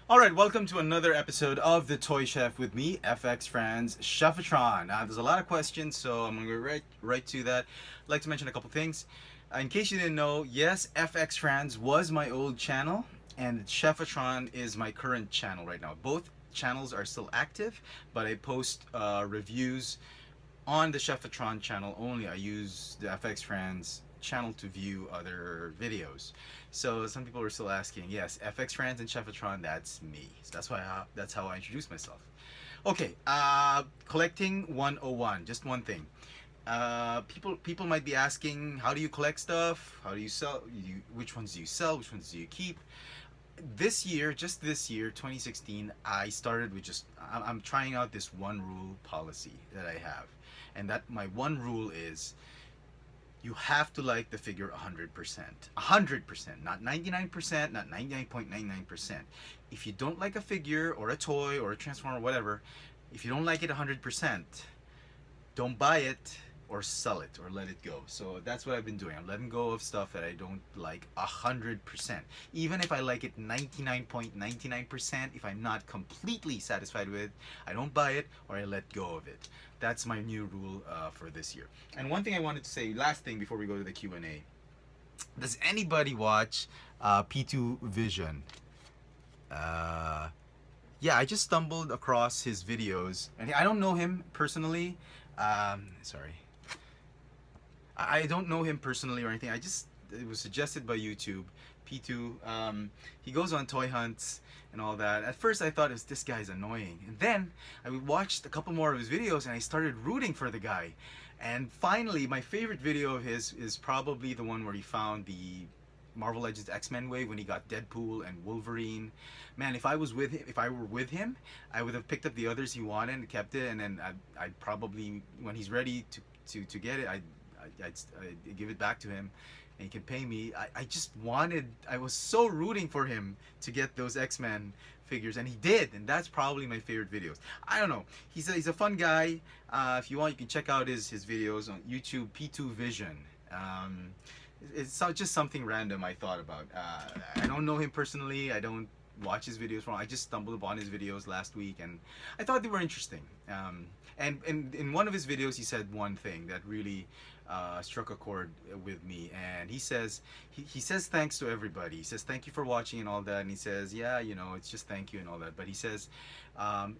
All right, welcome to another episode of The Toy Chef with me, FX Friends Chefatron. There's a lot of questions, so I'm going to go right to that. I'd like to mention a couple things. In case you didn't know, yes, FX Friends was my old channel, and Chefatron is my current channel right now. Both channels are still active, but I post reviews on the Chefatron channel only. I use the FX Friends channel to view other videos. So some people are still asking, yes, FX Friends and Chefatron, that's me. So that's how I introduce myself. Okay, collecting 101, just one thing. People might be asking, how do you collect stuff? How do you sell? Which ones do you sell? Which ones do you keep? Just this year, 2016, I started with I'm trying out this one rule policy that I have. And that my one rule is you have to like the figure 100%. 100%, not 99%, not 99.99%. If you don't like a figure or a toy or a transformer or whatever, if you don't like it 100%, don't buy it or sell it or let it go. So that's what I've been doing. I'm letting go of stuff that I don't like 100%. Even if I like it 99.99%, if I'm not completely satisfied with it, I don't buy it or I let go of it. That's my new rule for this year. And one thing I wanted to say, last thing before we go to the Q&A. Does anybody watch Pituvision? Uh, yeah, I just stumbled across his videos, and I don't know him personally. Sorry, I don't know him personally or anything. It was suggested by YouTube. P2, he goes on toy hunts and all that. At first, I thought this guy's annoying, and then I watched a couple more of his videos, and I started rooting for the guy. And finally, my favorite video of his is probably the one where he found the Marvel Legends X-Men wave when he got Deadpool and Wolverine. Man, if I were with him, I would have picked up the others he wanted and kept it, and then I'd probably, when he's ready to get it, I'd give it back to him and he can pay me. I was so rooting for him to get those X-Men figures, and he did, and that's probably my favorite videos. I don't know, he's a fun guy. If you want, you can check out his videos on YouTube, Pituvision. It's just something random I thought about. I don't know him personally. I don't watch his videos from. I just stumbled upon his videos last week, and I thought they were interesting. And in one of his videos, he said one thing that really struck a chord with me. And he says thanks to everybody. He says thank you for watching and all that. And he says, yeah, it's just thank you and all that. But he says,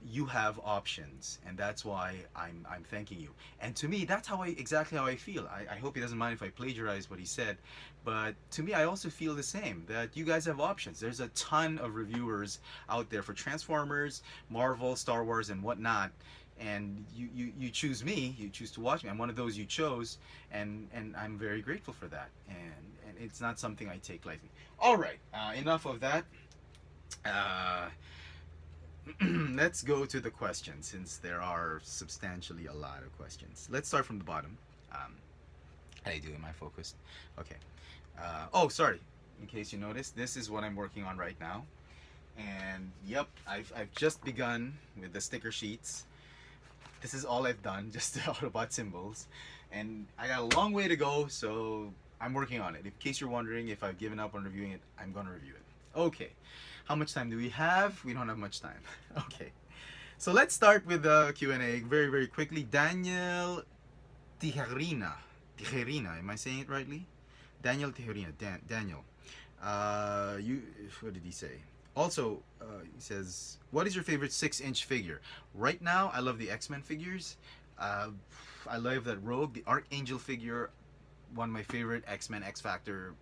you have options, and that's why I'm thanking you. And to me, that's exactly how I feel. I hope he doesn't mind if I plagiarize what he said, but to me, I also feel the same, that you guys have options. There's a ton of reviewers out there for Transformers, Marvel, Star Wars, and whatnot. And you choose me, you choose to watch me. I'm one of those you chose, and I'm very grateful for that. And it's not something I take lightly. All right, enough of that. Uh, let's go to the questions, since there are substantially a lot of questions. Let's start from the bottom. How do you do? Am I focused? Okay. Oh, sorry. In case you noticed, this is what I'm working on right now. And yep, I've just begun with the sticker sheets. This is all I've done, just the Autobot symbols. And I got a long way to go, so I'm working on it. In case you're wondering if I've given up on reviewing it, I'm gonna review it. Okay. How much time do we have? We don't have much time. Okay. So let's start with the Q&A very, very quickly. Daniel Tijerina. Tijerina, am I saying it rightly? Daniel Tijerina. Daniel. What did he say? Also, he says, what is your favorite 6-inch figure? Right now, I love the X-Men figures. I love that Rogue, the Archangel figure, one of my favorite X-Men X-Factor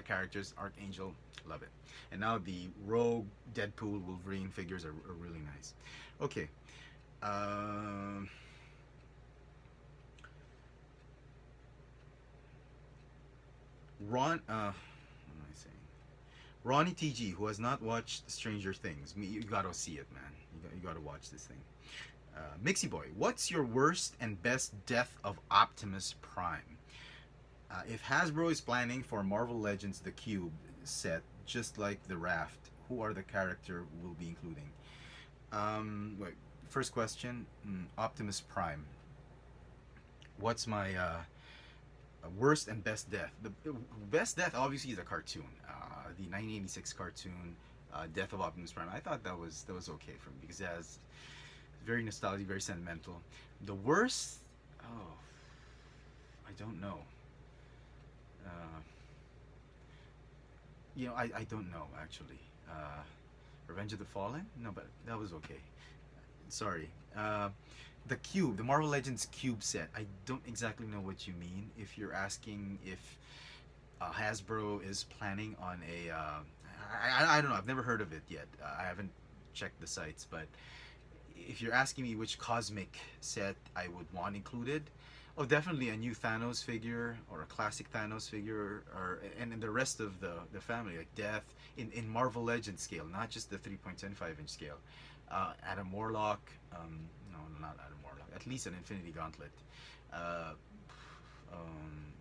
characters, Archangel, love it. And now the Rogue, Deadpool, Wolverine figures are really nice. Okay. Ron, what am I saying? Ronnie TG, who has not watched Stranger Things, you gotta see it, man. You gotta watch this thing. Mixie Boy, what's your worst and best death of Optimus Prime? If Hasbro is planning for Marvel Legends The Cube set, just like the Raft, who are the character we'll be including? Wait, first question, Optimus Prime. What's my worst and best death? The best death obviously is a cartoon. The 1986 cartoon, Death of Optimus Prime. I thought that was okay for me because it has very nostalgic, very sentimental. The worst, oh, I don't know. Uh, I don't know actually. Revenge of the Fallen? No, but that was okay. Sorry. The Cube, the Marvel Legends Cube set. I don't exactly know what you mean. If you're asking if Hasbro is planning on a, I don't know. I've never heard of it yet. I haven't checked the sites, but if you're asking me which cosmic set I would want included, oh, definitely a new Thanos figure or a classic Thanos figure, or and the rest of the family, like Death in Marvel Legends scale, not just the 3.75-inch scale. Adam Warlock, no, not Adam Warlock. At least an Infinity Gauntlet. Uh, um,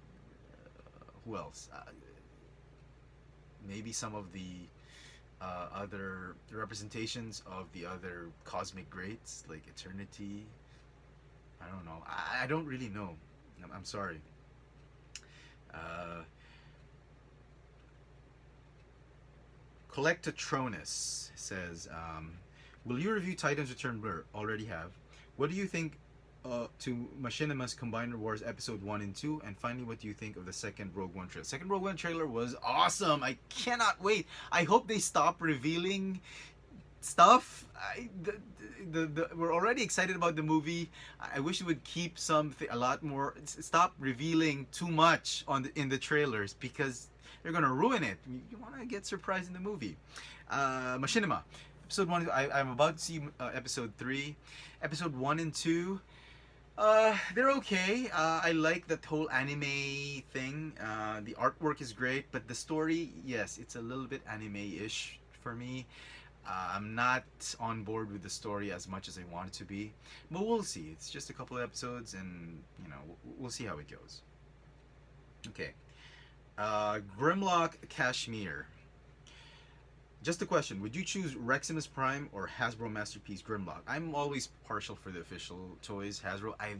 who else? Maybe some of the other representations of the other cosmic greats, like Eternity. I don't know. I don't really know. I'm sorry. Uh, Collectatronus says, "Will you review Titans Return Blur? Already have. What do you think to Machinima's Combiner Wars Episode 1 and 2? And finally, what do you think of the second Rogue One trailer? Second Rogue One trailer was awesome. I cannot wait. I hope they stop revealing stuff. We're already excited about the movie. I wish it would keep a lot more. Stop revealing too much in the trailers because they're gonna ruin it. You want to get surprised in the movie. Machinima, episode 1. I'm about to see episode 3. Episode 1 and 2. They're okay. I like that whole anime thing. The artwork is great, but the story, yes, it's a little bit anime-ish for me. I'm not on board with the story as much as I want it to be, but we'll see. It's just a couple of episodes, and we'll see how it goes. Okay. Grimlock Kashmir. Just a question: would you choose Reximus Prime or Hasbro Masterpiece Grimlock? I'm always partial for the official toys, Hasbro. I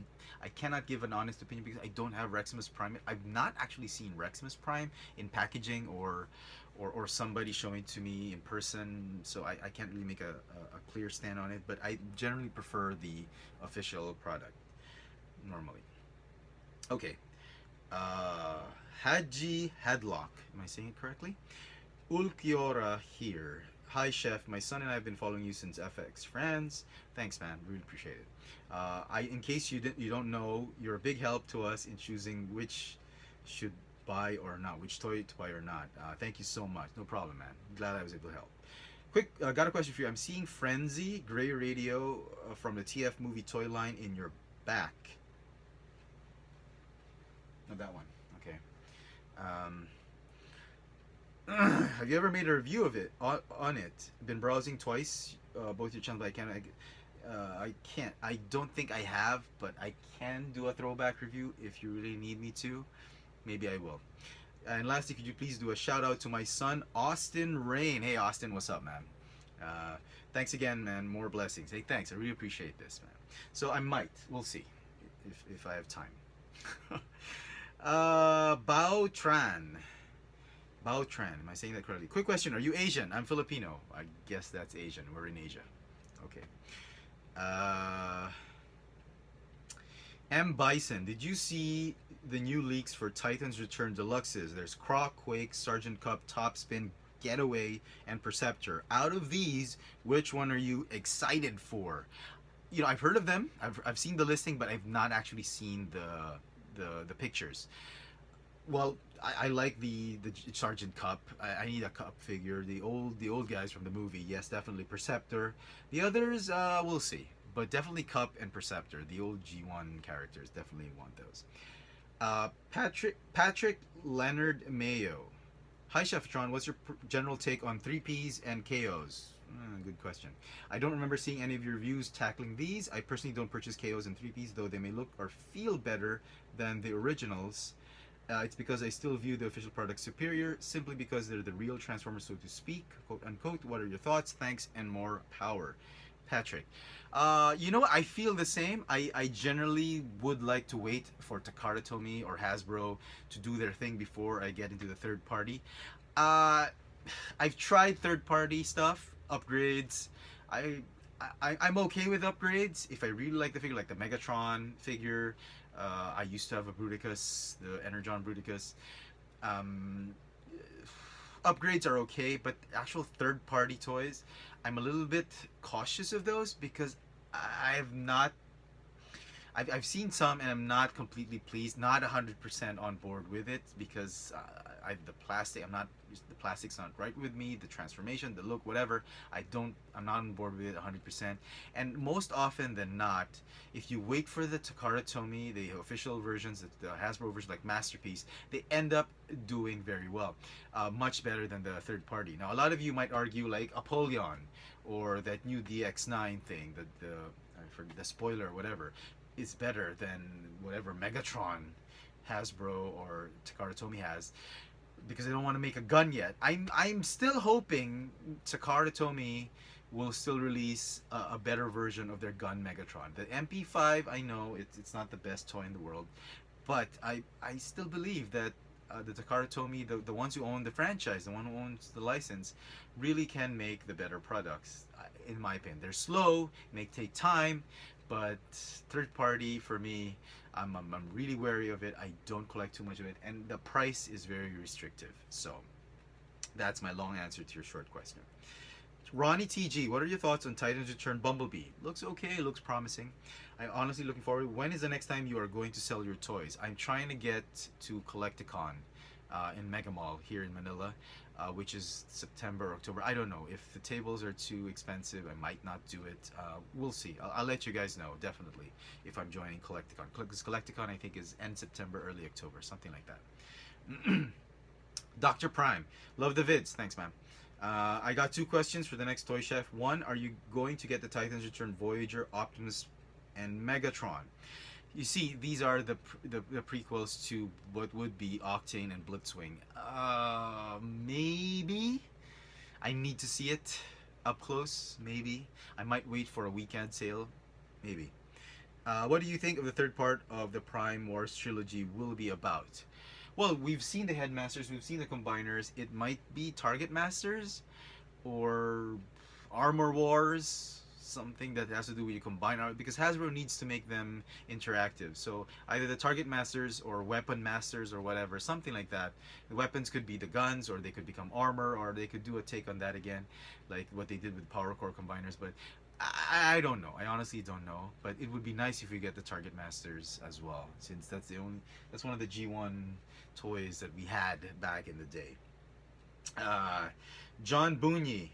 cannot give an honest opinion because I don't have Reximus Prime. I've not actually seen Reximus Prime in packaging or somebody showing it to me in person, so I can't really make a clear stand on it. But I generally prefer the official product normally. Okay. Haji Hadlock. Am I saying it correctly? Ulquiora here. Hi, Chef. My son and I have been following you since FX Friends. Thanks, man. Really appreciate it. In case you don't know, you're a big help to us in choosing which should buy or not, which toy to buy or not. Thank you so much. No problem, man. Glad I was able to help. Quick, got a question for you. I'm seeing Frenzy Gray Radio from the TF movie toy line in your back. Not that one. Okay. Have you ever made a review of it on it? Been browsing twice, both your channels, but I can't. I don't think I have, but I can do a throwback review if you really need me to. Maybe I will. And lastly, could you please do a shout out to my son, Austin Rain? Hey, Austin, what's up, man? Thanks again, man. More blessings. Hey, thanks. I really appreciate this, man. So I might. We'll see if I have time. Bao Tran. Bao Tran. Am I saying that correctly? Quick question. Are you Asian? I'm Filipino. I guess that's Asian. We're in Asia. Okay. M. Bison. Did you see the new leaks for Titans Return Deluxes? There's Croc, Quake, Sergeant Cup, Topspin, Getaway, and Perceptor. Out of these, which one are you excited for? I've heard of them. I've seen the listing, but I've not actually seen the pictures. Well, I like the Sergeant Cup. I need a Cup figure. The old guys from the movie. Yes, definitely Perceptor. The others, we'll see. But definitely Cup and Perceptor. The old G1 characters. Definitely want those. Patrick Leonard Mayo. Hi, Chef Tron. What's your general take on 3Ps and KOs? Good question. I don't remember seeing any of your reviews tackling these. I personally don't purchase KOs and 3Ps, though they may look or feel better than the originals. It's because I still view the official product superior, simply because they're the real Transformers, so to speak, quote unquote. What are your thoughts? Thanks, and more power. Patrick. You know what? I feel the same. I generally would like to wait for Takara Tomy or Hasbro to do their thing before I get into the third party. I've tried third party stuff, upgrades. I, I'm okay with upgrades if I really like the figure, like the Megatron figure. I used to have a Bruticus, the Energon Bruticus. Um, Upgrades are okay, but actual third party toys, I'm a little bit cautious of those because I've not I've seen some and I'm not completely pleased, not 100% on board with it because the plastic, the plastic's not right with me, the transformation, the look, whatever. I'm not on board with it 100%. And most often than not, if you wait for the Takara Tomy, the official versions, the Hasbro version, like Masterpiece, they end up doing very well, much better than the third party. Now, a lot of you might argue like Apollyon or that new DX9 thing, the I forget the spoiler or whatever is better than whatever Megatron Hasbro or Takara Tomy has because they don't want to make a gun yet. I'm still hoping Takara Tomy will still release a better version of their gun Megatron. The MP5, I know it's not the best toy in the world, but I still believe that the Takara Tomy, the ones who own the franchise, the one who owns the license, really can make the better products. In my opinion, they're slow, may take time, but third party for me, I'm really wary of it. I don't collect too much of it, and the price is very restrictive. So that's my long answer to your short question. Ronnie TG, what are your thoughts on Titans Return Bumblebee? Looks okay, looks promising. I'm honestly looking forward. When is the next time you are going to sell your toys? I'm trying to get to Collecticon in Mega Mall here in Manila, which is September, October. I don't know. If the tables are too expensive, I might not do it. We'll see. I'll let you guys know, definitely, if I'm joining Collecticon. Because Collecticon, I think, is end September, early October, something like that. Dr. Prime, love the vids. Thanks, man. I got two questions for the next Toy Chef. One, are you going to get the Titans Return Voyager, Optimus, and Megatron? You see, these are the prequels to what would be Octane and Blitzwing. Maybe I need to see it up close. Maybe I might wait for a weekend sale. Maybe. What do you think of the third part of the Prime Wars trilogy will be about? Well, we've seen the Headmasters, we've seen the Combiners. It might be Target Masters or Armor Wars, something that has to do with you combine armor, because Hasbro needs to make them interactive. So either the Target Masters or Weapon Masters or whatever, something like that. The weapons could be the guns, or they could become armor, or they could do a take on that again, like what they did with Power Core Combiners. But I don't know. I honestly don't know. But it would be nice if we get the Target Masters as well, since that's one of the G1 toys that we had back in the day. John Booney.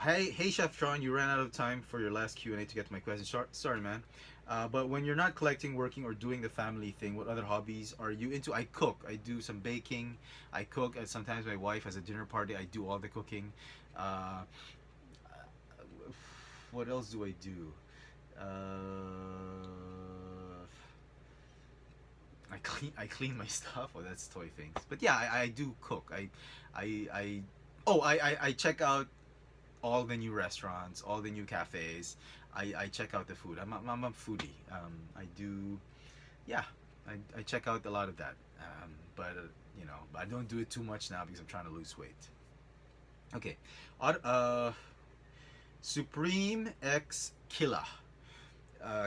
Hey, Chef Tron, you ran out of time for your last Q&A to get to my question. Sorry, man. But when you're not collecting, working, or doing the family thing, what other hobbies are you into? I cook. I do some baking. I cook. And sometimes my wife has a dinner party. I do all the cooking. What else do I do? I clean my stuff. Oh, that's toy things. But yeah, I do cook. I check out all the new restaurants, all the new cafes. I check out the food. I'm a foodie. I do, yeah. I check out a lot of that. But I don't do it too much now because I'm trying to lose weight. Okay. Supreme X Killa.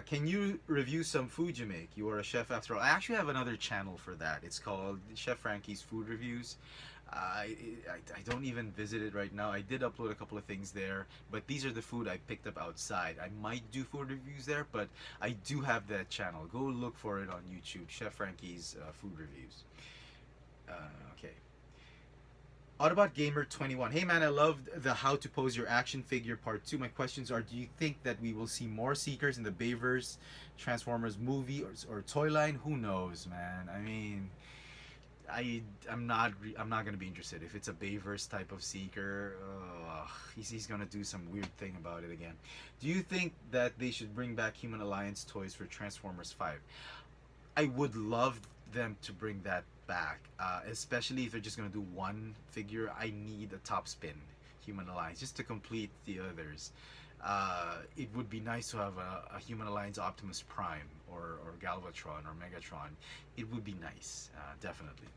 Can you review some food you make? You are a chef after all. I actually have another channel for that. It's called Chef Frankie's Food Reviews. I don't even visit it right now. I did upload a couple of things there, but these are the food I picked up outside. I might do food reviews there, but I do have that channel. Go look for it on YouTube, Chef Frankie's Food Reviews. Okay. Autobot Gamer 21. Hey man, I loved the How to Pose Your Action Figure Part 2. My questions are, do you think that we will see more Seekers in the Bayverse Transformers movie or toy line? Who knows, man? I mean, I'm not gonna be interested. If it's a Bayverse type of Seeker, he's gonna do some weird thing about it again. Do you think that they should bring back Human Alliance toys for Transformers 5? I would love them to bring that back, especially if they're just gonna do one figure. I need a top spin Human Alliance just to complete the others. It would be nice to have a Human Alliance Optimus Prime or Galvatron or Megatron. It would be nice, definitely.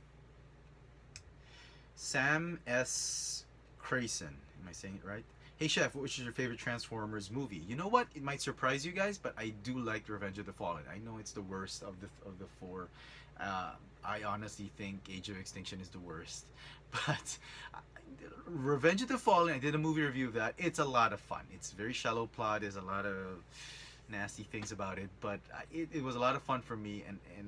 Sam S. Crayson. Am I saying it right? Hey chef, which is your favorite Transformers movie? You know what? It might surprise you guys, but I do like Revenge of the Fallen. I know it's the worst of the four. Uh, I honestly think Age of Extinction is the worst, but Revenge of the Fallen. I did a movie review of that. It's a lot of fun. It's very shallow plot. There's a lot of nasty things about it, but it was a lot of fun for me,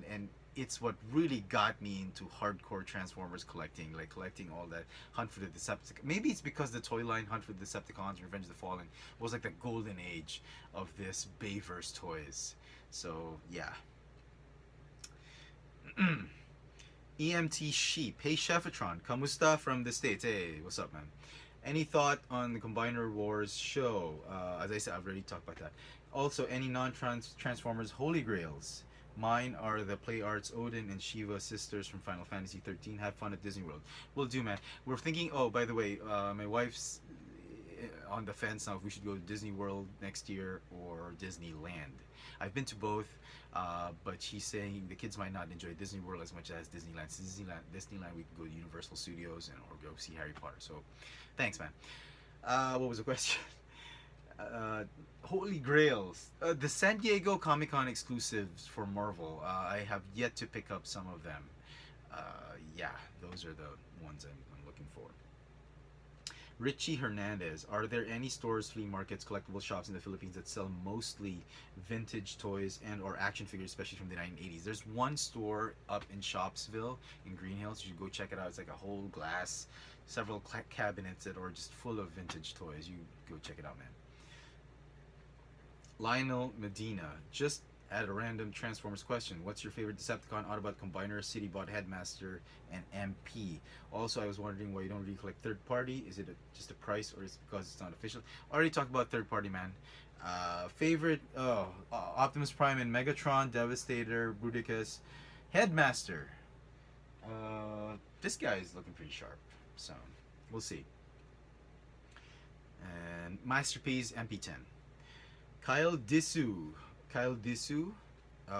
and it's what really got me into hardcore Transformers collecting, like collecting all that Hunt for the Decepticons. Maybe it's because the toy line Hunt for the Decepticons, Revenge of the Fallen was like the golden age of this Bayverse toys. So yeah. EMT Sheep. Hey Chefatron, kamusta from the States? Hey, what's up, man? Any thought on the Combiner Wars show? As I said, I've already talked about that. Also, any non-Transformers Holy Grails? Mine are the Play Arts Odin and Shiva sisters from Final Fantasy 13. Have fun at Disney World. Will do, man. We're thinking. Oh, by the way, my wife's on the fence now if we should go to Disney World next year or Disneyland. I've been to both, but she's saying the kids might not enjoy Disney World as much as Disneyland. So Disneyland, we can go to Universal Studios and or go see Harry Potter. So, thanks, man. What was the question? Holy Grails. The San Diego Comic Con exclusives for Marvel. I have yet to pick up some of them. Yeah, those are the ones I'm looking for. Richie Hernandez. Are there any stores, flea markets, collectible shops in the Philippines that sell mostly vintage toys and or action figures, especially from the 1980s? There's one store up in Shopsville in Green Hills. You should go check it out. It's like a whole glass, several cabinets that are just full of vintage toys. You go check it out, man. Lionel Medina, just at a random Transformers question. What's your favorite Decepticon, Autobot, Combiner, Citybot, Headmaster, and MP? Also, I was wondering why you don't really collect third party. Is it just a price or is it because it's not official? Already talked about third party, man. Favorite, Optimus Prime and Megatron, Devastator, Bruticus, Headmaster. This guy is looking pretty sharp, so we'll see. And Masterpiece MP10. Kyle Disu.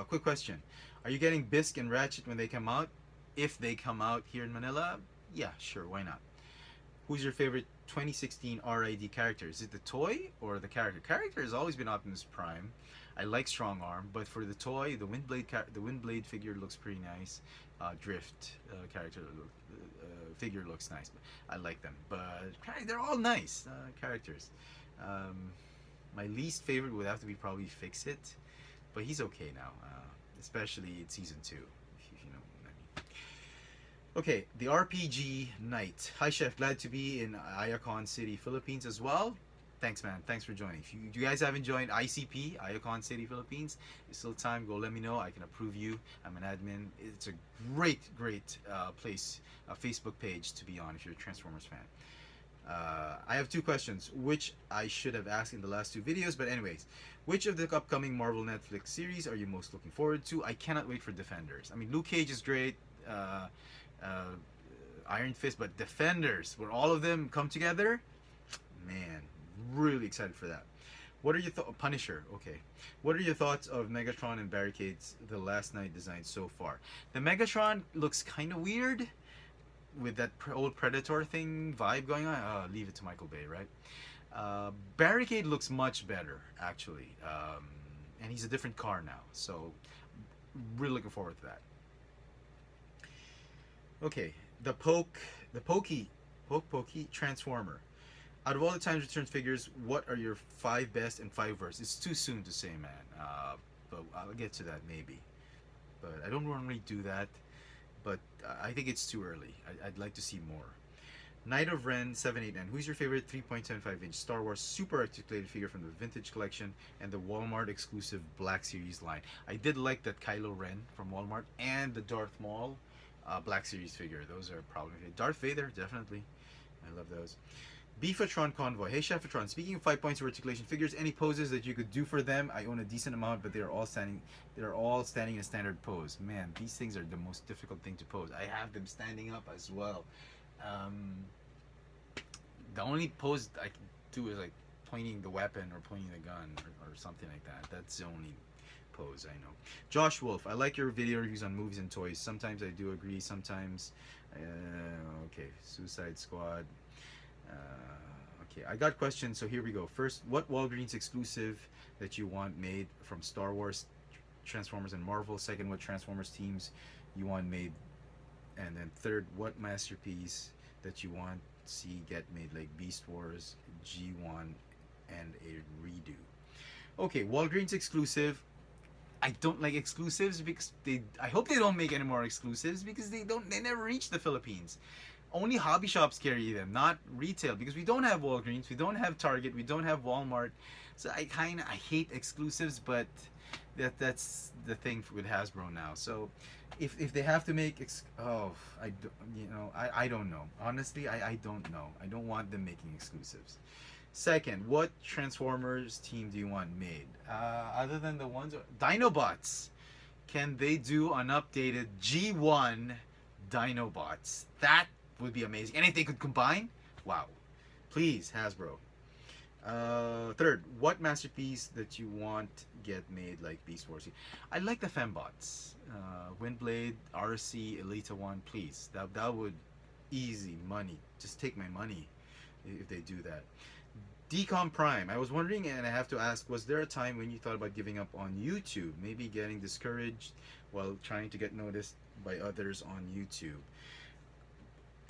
Quick question. Are you getting Bisque and Ratchet when they come out? If they come out here in Manila, yeah, sure, why not? Who's your favorite 2016 RID character? Is it the toy or the character? Character has always been Optimus Prime. I like Strong Arm, but for the toy, the Windblade figure looks pretty nice. Drift character figure looks nice. I like them, but they're all nice characters. My least favorite would have to be probably Fix It, but he's okay now, especially in season 2, if you know what I mean. Okay, the RPG Knight. Hi chef, glad to be in Ayacon City, Philippines as well. Thanks, man. Thanks for joining. If you guys haven't joined ICP, Ayacon City, Philippines, it's still time. Go let me know. I can approve you. I'm an admin. It's a great place, a Facebook page to be on if you're a Transformers fan. I have two questions, which I should have asked in the last two videos, but anyways, which of the upcoming Marvel Netflix series are you most looking forward to? I cannot wait for Defenders. I mean, Luke Cage is great, Iron Fist, but Defenders, when all of them come together, man, really excited for that. What are your Punisher? Okay. What are your thoughts of Megatron and Barricade's The Last Night design so far? The Megatron looks kind of weird with that old Predator thing vibe going on. Leave it to Michael Bay, right? Barricade looks much better, actually. And he's a different car now, so really looking forward to that. Okay, the Pokey Transformer. Out of all the Times Returns figures, what are your 5 best and 5 worst? It's too soon to say, man. But I'll get to that maybe. But I don't normally do that. But I think it's too early. I'd like to see more. Knight of Ren 789. Who's your favorite 3.75-inch Star Wars super articulated figure from the Vintage Collection and the Walmart exclusive Black Series line? I did like that Kylo Ren from Walmart and the Darth Maul Black Series figure. Those are probably Darth Vader, definitely. I love those. Beefatron Convoy. Hey Chefatron, speaking of 5 points of articulation figures, any poses that you could do for them? I own a decent amount, but they're all standing in a standard pose. Man, these things are the most difficult thing to pose. I have them standing up as well. The only pose I can do is like pointing the weapon or pointing the gun or something like that. That's the only pose, I know. Josh Wolf, I like your video reviews on movies and toys. Sometimes I do agree, sometimes. Okay, Suicide Squad. Okay, I got questions, so here we go. First, what Walgreens exclusive that you want made from Star Wars, Transformers, and Marvel? Second, what Transformers teams you want made? And then third, what masterpiece that you want to see get made, like Beast Wars, G1, and a redo? Okay, Walgreens exclusive. I don't like exclusives because they. I hope they don't make any more exclusives because they don't. They never reach the Philippines. Only hobby shops carry them, not retail, because we don't have Walgreens, we don't have Target, we don't have Walmart. So I hate exclusives, but that's the thing with Hasbro now. So if they have to make I don't know. Honestly, I don't know. I don't want them making exclusives. Second, what Transformers team do you want made? Other than the ones Dinobots, can they do an updated G1 Dinobots? That would be amazing. And if they could combine, wow. Please, Hasbro. Third, what masterpiece that you want get made like Beast Wars? I like the Fembots. Windblade, RC, Elita 1, please. That would easy money. Just take my money if they do that. Decom Prime. I was wondering, and I have to ask, was there a time when you thought about giving up on YouTube? Maybe getting discouraged while trying to get noticed by others on YouTube?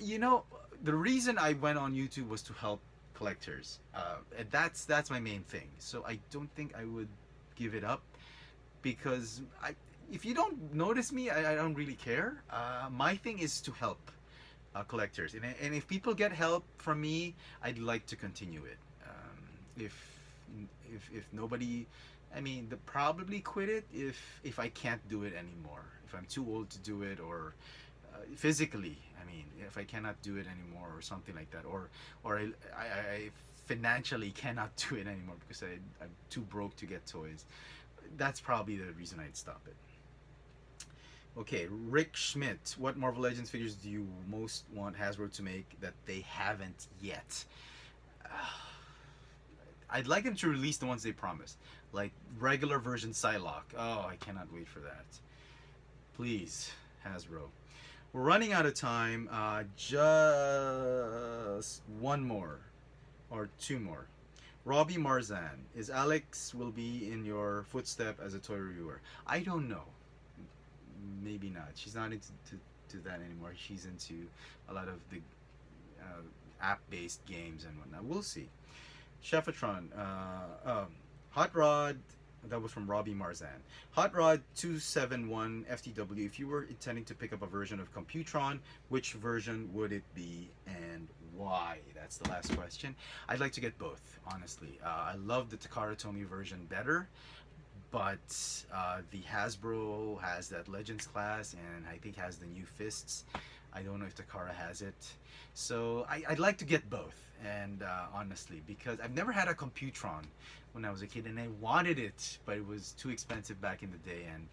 You know, the reason I went on YouTube was to help collectors. And that's my main thing. So I don't think I would give it up because if you don't notice me, I don't really care. My thing is to help collectors, and if people get help from me, I'd like to continue it. If nobody, I mean, they probably quit it if I can't do it anymore. If I'm too old to do it, or physically, I mean, if I cannot do it anymore, or something like that, or I financially cannot do it anymore because I'm too broke to get toys. That's probably the reason I'd stop it. Okay, Rick Schmidt. What Marvel Legends figures do you most want Hasbro to make that they haven't yet? I'd like them to release the ones they promised, like regular version Psylocke. Oh, I cannot wait for that. Please, Hasbro. We're running out of time. Just one more, or two more. Robbie Marzan. Is Alex will be in your footstep as a toy reviewer? I don't know. Maybe not. She's not into that anymore. She's into a lot of the app-based games and whatnot. We'll see. Chefatron, Hot Rod, that was from Robbie Marzan. Hot Rod 271 FTW, if you were intending to pick up a version of Computron, which version would it be and why? That's the last question. I'd like to get both, honestly. I love the Takara Tomy version better, but the Hasbro has that Legends class, and I think has the new Fists. I don't know if Takara has it. So I'd like to get both, and honestly, because I've never had a Computron when I was a kid, and I wanted it, but it was too expensive back in the day, and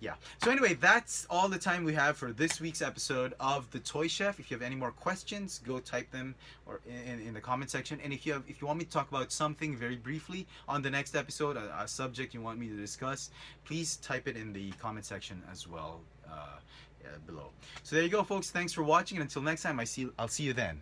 yeah. So anyway, that's all the time we have for this week's episode of The Toy Chef. If you have any more questions, go type them or in the comment section. And if you want me to talk about something very briefly on the next episode, a subject you want me to discuss, please type it in the comment section as well below. So there you go, folks. Thanks for watching, and until next time, I'll see you then.